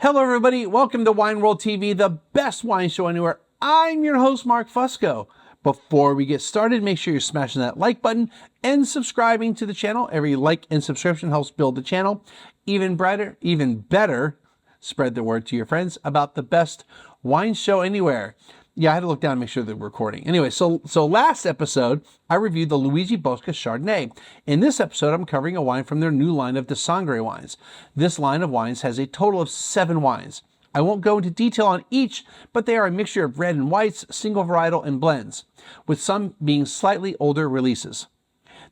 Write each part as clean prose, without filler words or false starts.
Hello everybody, welcome to Wine World TV, the best wine show anywhere. I'm your host, Mark Fusco. Before we get started, make sure you're smashing that like button and subscribing to the channel. Every like and subscription helps build the channel. Even better, spread the word to your friends about the best wine show anywhere. Yeah, I had to look down and make sure they're recording. Anyway, so last episode, I reviewed the Luigi Bosca Chardonnay. In this episode, I'm covering a wine from their new line of De Sangre wines. This line of wines has a total of 7 wines. I won't go into detail on each, but they are a mixture of red and whites, single varietal, and blends, with some being slightly older releases.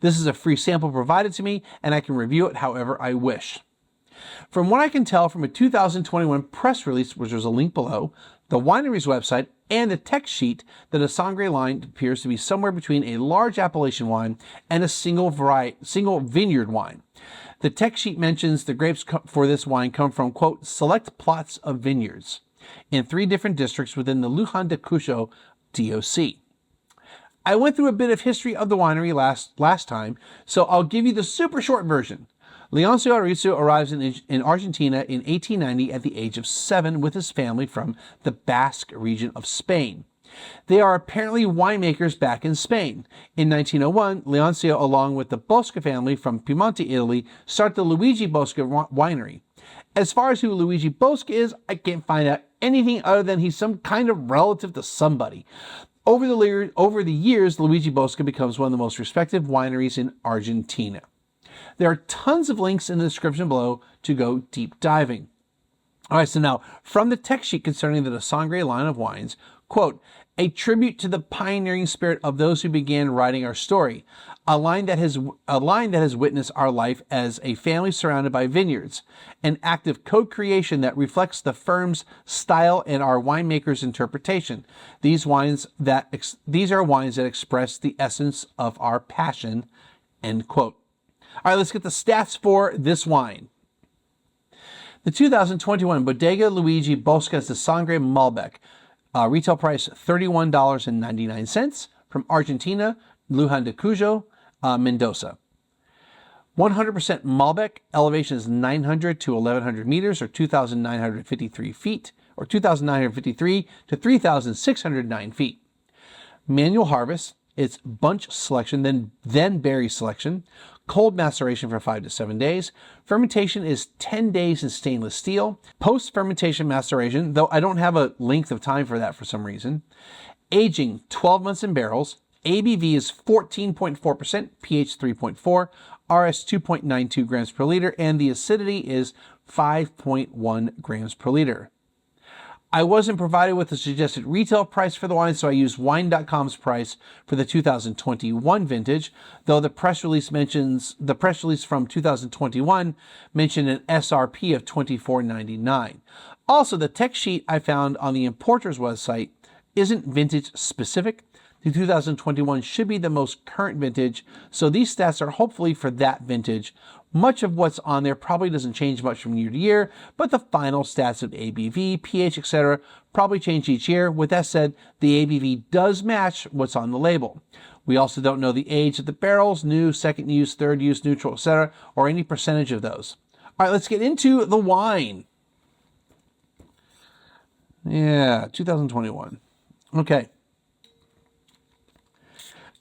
This is a free sample provided to me, and I can review it however I wish. From what I can tell from a 2021 press release, which was a link below, the winery's website, and the text sheet, the De Sangre line appears to be somewhere between a large appellation wine and a single vineyard wine. The text sheet mentions the grapes for this wine come from, quote, select plots of vineyards in 3 different districts within the Lujan de Cuyo DOC. I went through a bit of history of the winery last time, so I'll give you the super short version. Leoncio Arrizzo arrives in Argentina in 1890 at the age of 7 with his family from the Basque region of Spain. They are apparently winemakers back in Spain. In 1901, Leoncio, along with the Bosca family from Piemonte, Italy, start the Luigi Bosca winery. As far as who Luigi Bosca is, I can't find out anything other than he's some kind of relative to somebody. Over the years, Luigi Bosca becomes one of the most respected wineries in Argentina. There are tons of links in the description below to go deep diving. All right, so now from the text sheet concerning the De Sangre line of wines, quote, a tribute to the pioneering spirit of those who began writing our story, a line that has witnessed our life as a family surrounded by vineyards, an act of co-creation that reflects the firm's style and our winemakers' interpretation. These are wines that express the essence of our passion, end quote. All right, let's get the stats for this wine. The 2021 Bodega Luigi Bosca De Sangre Malbec, retail price $31.99 from Argentina, Lujan de Cuyo, Mendoza. 100% Malbec, elevation is 900 to 1100 meters or 2,953 feet, or 2,953 to 3,609 feet. Manual harvest, it's bunch selection, then berry selection. Cold maceration for 5 to 7 days. Fermentation is 10 days in stainless steel. Post-fermentation maceration, though I don't have a length of time for that for some reason. Aging, 12 months in barrels. ABV is 14.4%, pH 3.4, RS 2.92 grams per liter, and the acidity is 5.1 grams per liter. I wasn't provided with a suggested retail price for the wine, so I used wine.com's price for the 2021 vintage, though the press release from 2021 mentioned an SRP of $24.99. Also, the text sheet I found on the importer's website isn't vintage specific. The 2021 should be the most current vintage, so these stats are hopefully for that vintage. Much of what's on there probably doesn't change much from year to year, but the final stats of ABV, pH, etc. probably change each year. With that said, the ABV does match what's on the label. We also don't know the age of the barrels, new, second use, third use, neutral, etc., or any percentage of those. All right, let's get into the wine. Yeah, 2021. Okay.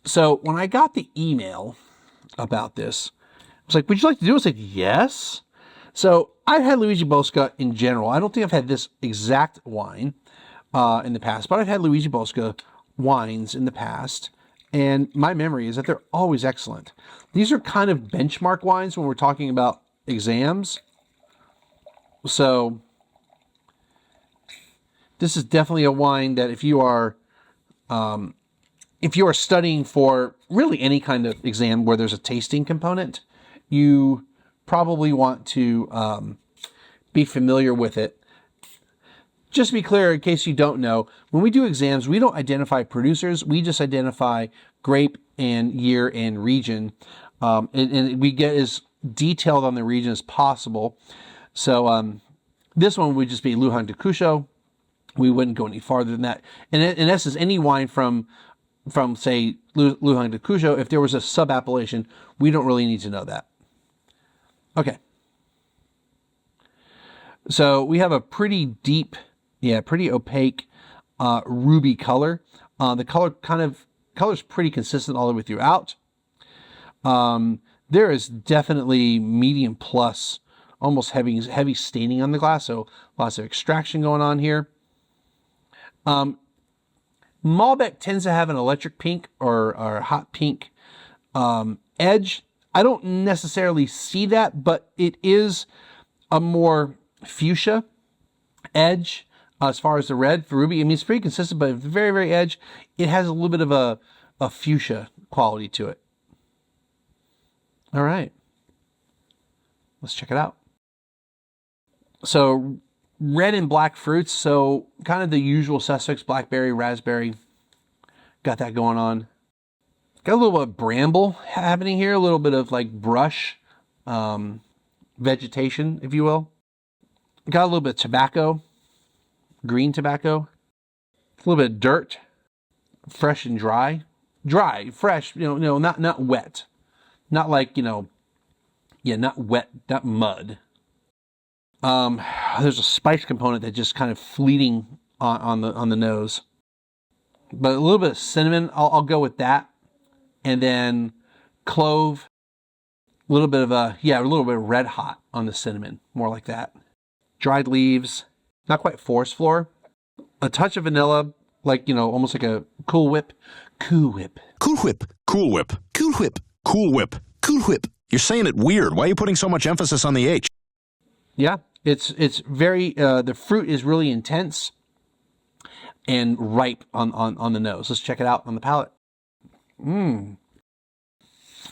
So when I got the email about this, I was like, would you like to do it? I was like, yes. So I've had Luigi Bosca in general. I don't think I've had this exact wine in the past, but I've had Luigi Bosca wines in the past. And my memory is that they're always excellent. These are kind of benchmark wines when we're talking about exams. So this is definitely a wine that if you are studying for really any kind of exam where there's a tasting component, you probably want to be familiar with it just to be clear, in case you don't know, when we do exams, we don't identify producers. We just identify grape and year and region. And we get as detailed on the region as possible. So this one would just be Lujan de Cuyo. We wouldn't go any farther than that. And in essence, any wine from say, Lujan de Cuyo, if there was a sub-appellation, we don't really need to know that. Okay. So we have a pretty deep, pretty opaque ruby color. The color's pretty consistent all the way throughout. There is definitely medium plus, almost heavy staining on the glass, so lots of extraction going on here. Malbec tends to have an electric pink or hot pink edge. I don't necessarily see that, but it is a more fuchsia edge as far as the red for ruby. I mean, it's pretty consistent, but very, very edge. It has a little bit of a fuchsia quality to it. All right. Let's check it out. So red and black fruits. So kind of the usual suspects, blackberry, raspberry. Got that going on. Got a little bit of bramble happening here. A little bit of like brush vegetation, if you will. Got a little bit of tobacco, green tobacco. A little bit of dirt, fresh and dry. Dry, fresh, not wet. Not like, not wet, not mud. There's a spice component that just kind of fleeting on the nose. But a little bit of cinnamon, I'll go with that. And then clove, a little bit of red hot on the cinnamon, more like that. Dried leaves, not quite forest floor. A touch of vanilla, like, almost like a Cool Whip. Cool Whip. Cool Whip. Cool Whip. Cool Whip. Cool Whip. Cool Whip. You're saying it weird. Why are you putting so much emphasis on the H? Yeah, it's very, the fruit is really intense and ripe on the nose. Let's check it out on the palate.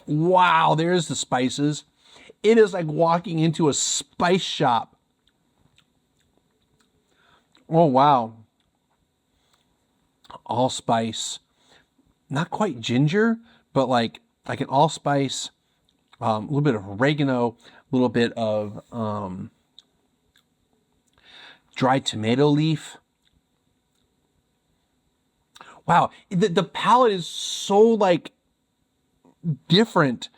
Wow, there's the spices. It is like walking into a spice shop. Oh, wow. Allspice. Not quite ginger, but like an allspice, a little bit of oregano, a little bit of dried tomato leaf. Wow, the palate is so like different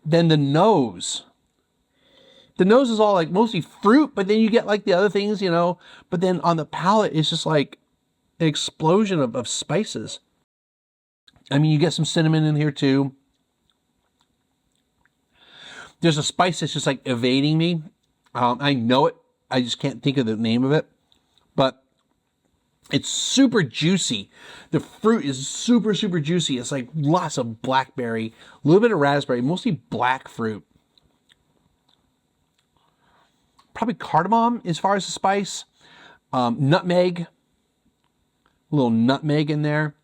than the nose. The nose is all like mostly fruit, but then you get like the other things, but then on the palate, it's just like an explosion of spices. I mean, you get some cinnamon in here too. There's a spice that's just like evading me. I know it. I just can't think of the name of it, but it's super juicy. The fruit is super, super juicy. It's like lots of blackberry, a little bit of raspberry, mostly black fruit. Probably cardamom as far as the spice. Nutmeg. A little nutmeg in there.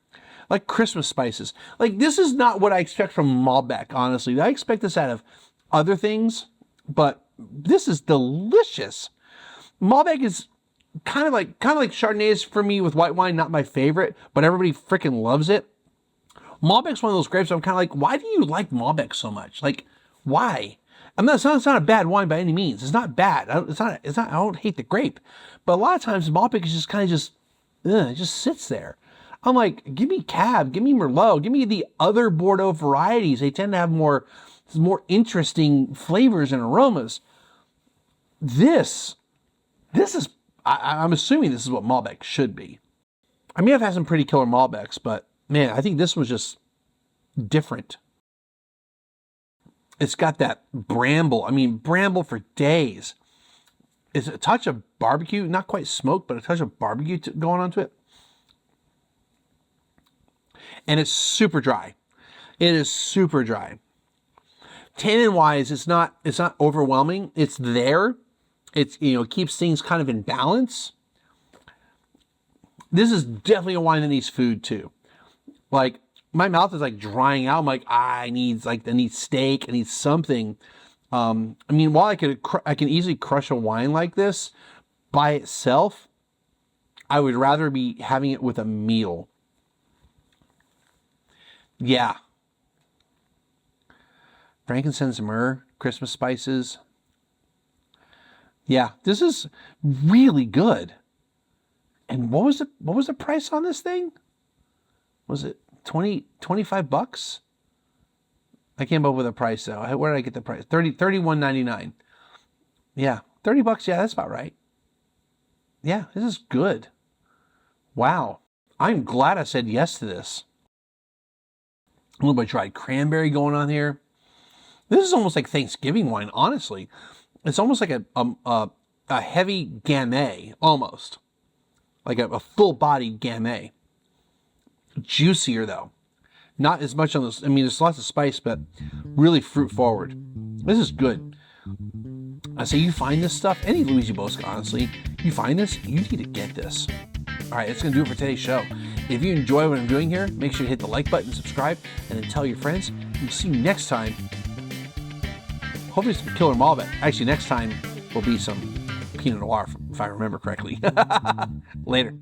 Like Christmas spices. Like, this is not what I expect from Malbec, honestly. I expect this out of other things, but this is delicious. Malbec is kind of like Chardonnay is for me with white wine, not my favorite, but everybody freaking loves it. Malbec's one of those grapes I'm kind of like, why do you like Malbec so much? Like, why? It's not a bad wine by any means. It's not bad. I don't hate the grape, but a lot of times Malbec is just kind of it just sits there. I'm like, give me Cab, give me Merlot, give me the other Bordeaux varieties. They tend to have more interesting flavors and aromas. This is, I'm assuming this is what Malbec should be. I mean, I've had some pretty killer Malbecs, but man, I think this was just different. It's got that bramble. I mean, bramble for days. It's a touch of barbecue, not quite smoke, but a touch of barbecue going onto it. And it's super dry. It is super dry. Tannin wise, it's not overwhelming. It's there. It's, it keeps things kind of in balance. This is definitely a wine that needs food too. Like, my mouth is like drying out. I'm like, I need steak. I need something. I mean, while I can easily crush a wine like this by itself, I would rather be having it with a meal. Yeah. Frankincense, myrrh, Christmas spices. Yeah, this is really good. And what was the price on this thing? Was it 25 bucks? I came up with a price though. Where did I get the price? $31.99. Yeah, 30 bucks. Yeah, that's about right. Yeah, this is good. Wow. I'm glad I said yes to this. A little bit of dried cranberry going on here. This is almost like Thanksgiving wine, honestly. It's almost like a heavy Gamay, almost. Like a full-bodied Gamay. Juicier, though. Not as much on this. I mean, there's lots of spice, but really fruit-forward. This is good. I say you find this stuff, any Luigi Bosca, honestly, you find this, you need to get this. All right, that's going to do it for today's show. If you enjoy what I'm doing here, make sure you hit the like button, subscribe, and then tell your friends. We'll see you next time. Hopefully some killer Malbec. Actually, next time will be some Pinot Noir, if I remember correctly. Later.